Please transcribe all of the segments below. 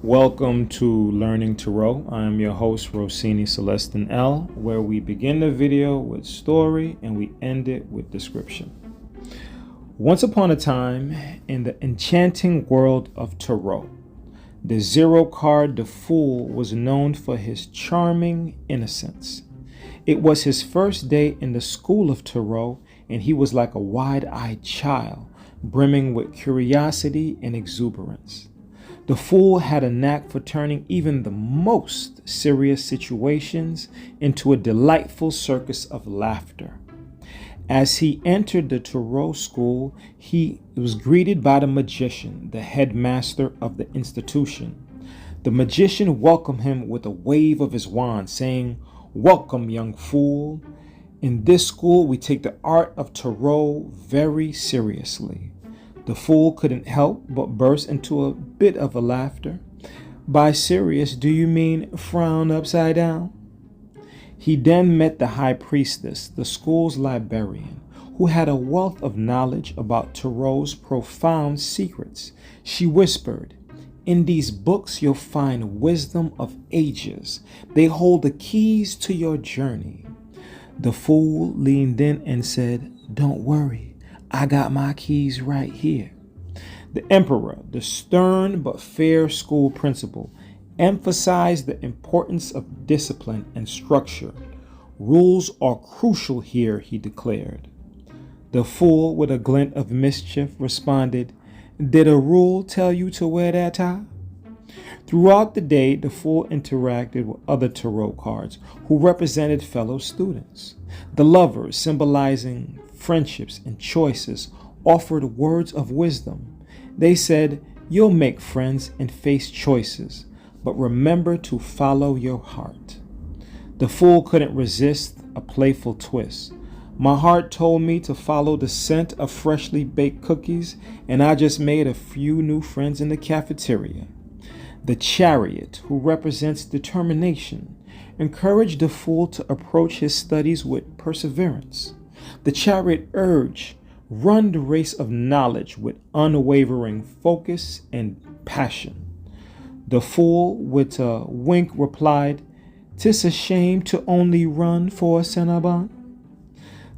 Welcome to Learning Tarot. I am your host, Rossini Celestin-El, where we begin the video with story and we end it with description. Once upon a time, in the enchanting world of Tarot, the zero card, the Fool, was known for his charming innocence. It was his first day in the school of Tarot, and he was like a wide-eyed child, brimming with curiosity and exuberance. The Fool had a knack for turning even the most serious situations into a delightful circus of laughter. As he entered the Tarot school, he was greeted by the magician, the headmaster of the institution. The magician welcomed him with a wave of his wand, saying, "Welcome, young fool. In this school, we take the art of Tarot very seriously." The Fool couldn't help but burst into a bit of a laughter. "By serious, do you mean frown upside down?" He then met the high priestess, the school's librarian, who had a wealth of knowledge about Tarot's profound secrets. She whispered, "In these books you'll find wisdom of ages. They hold the keys to your journey." The Fool leaned in and said, "Don't worry. I got my keys right here." The emperor, the stern but fair school principal, emphasized the importance of discipline and structure. "Rules are crucial here," he declared. The Fool, with a glint of mischief, responded, "Did a rule tell you to wear that tie?" Throughout the day, the Fool interacted with other tarot cards who represented fellow students. The lovers, symbolizing friendships and choices, offered words of wisdom. They said, "You'll make friends and face choices, but remember to follow your heart." The Fool couldn't resist a playful twist. "My heart told me to follow the scent of freshly baked cookies, and I just made a few new friends in the cafeteria." The Chariot, who represents determination, encouraged the Fool to approach his studies with perseverance. The Chariot urged, "Run the race of knowledge with unwavering focus and passion." The Fool, with a wink, replied, "'Tis a shame to only run for a Cinnabon."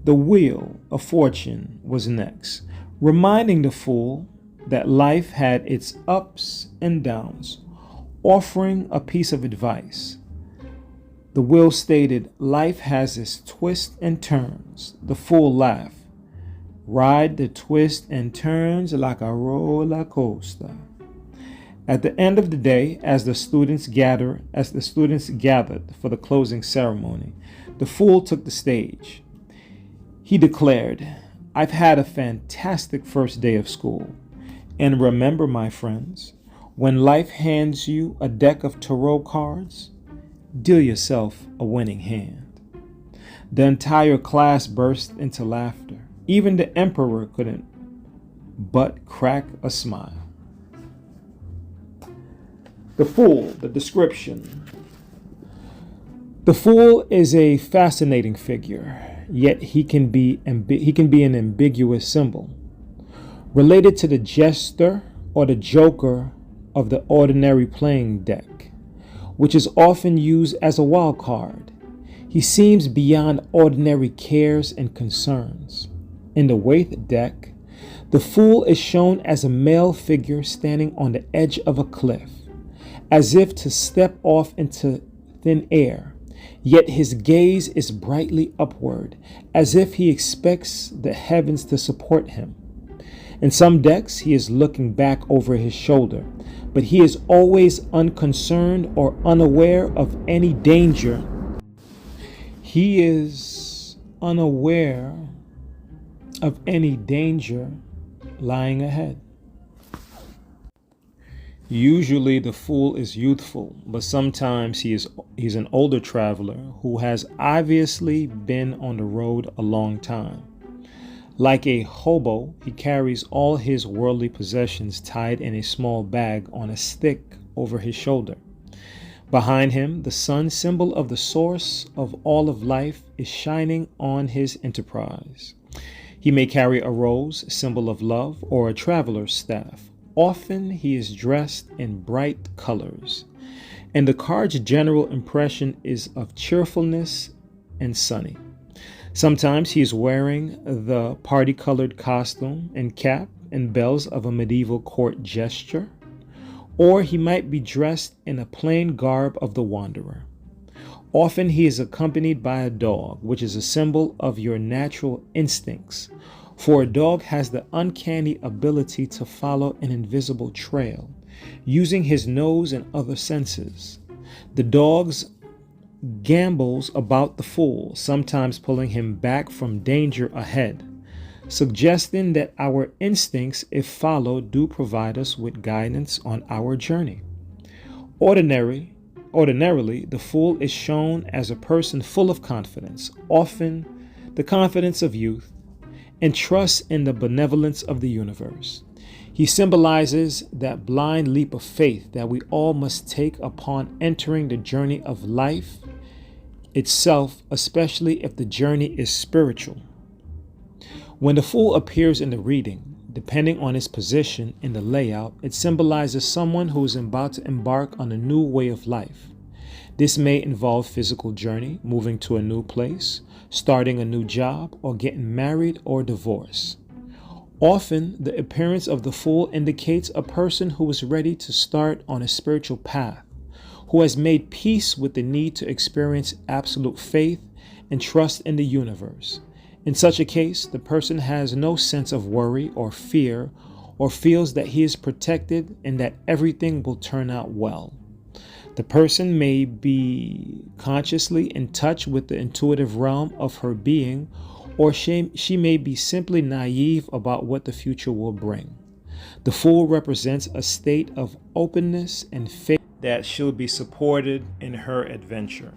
The Wheel of Fortune was next, reminding the Fool that life had its ups and downs, offering a piece of advice. The Wheel stated, "Life has its twists and turns." The Fool laughed, "Ride the twists and turns like a roller coaster." At the end of the day, as the students gathered for the closing ceremony, the Fool took the stage. He declared, "I've had a fantastic first day of school. And remember, my friends, when life hands you a deck of tarot cards, deal yourself a winning hand." The entire class burst into laughter. Even the emperor couldn't but crack a smile. The Fool, the description. The Fool is a fascinating figure, yet he can be an ambiguous symbol. Related to the jester or the joker of the ordinary playing deck, which is often used as a wild card. He seems beyond ordinary cares and concerns. In the Waith deck, the Fool is shown as a male figure standing on the edge of a cliff, as if to step off into thin air, yet his gaze is brightly upward, as if he expects the heavens to support him. In some decks, he is looking back over his shoulder, but he is always unconcerned or unaware of any danger. He is unaware of any danger lying ahead. Usually the Fool is youthful, but sometimes he's an older traveler who has obviously been on the road a long time. Like a hobo, he carries all his worldly possessions tied in a small bag on a stick over his shoulder. Behind him, the sun, symbol of the source of all of life, is shining on his enterprise. He may carry a rose, symbol of love, or a traveler's staff, Often he is dressed in bright colors, and the card's general impression is of cheerfulness and sunny. Sometimes he is wearing the party-colored costume and cap and bells of a medieval court jester, or he might be dressed in a plain garb of the wanderer. Often he is accompanied by a dog, which is a symbol of your natural instincts, for a dog has the uncanny ability to follow an invisible trail, using his nose and other senses. The dog's gambols about the fool, sometimes pulling him back from danger ahead, suggesting that our instincts, if followed, do provide us with guidance on our journey. Ordinarily, the fool is shown as a person full of confidence, often the confidence of youth, and trust in the benevolence of the universe. He symbolizes that blind leap of faith that we all must take upon entering the journey of life itself, especially if the journey is spiritual. When the fool appears in the reading, depending on its position in the layout, it symbolizes someone who is about to embark on a new way of life. This may involve physical journey, moving to a new place, starting a new job, or getting married or divorced. Often, the appearance of the fool indicates a person who is ready to start on a spiritual path, who has made peace with the need to experience absolute faith and trust in the universe. In such a case, the person has no sense of worry or fear, or feels that he is protected and that everything will turn out well. The person may be consciously in touch with the intuitive realm of her being, or she may be simply naive about what the future will bring. The fool represents a state of openness and faith that she'll be supported in her adventure.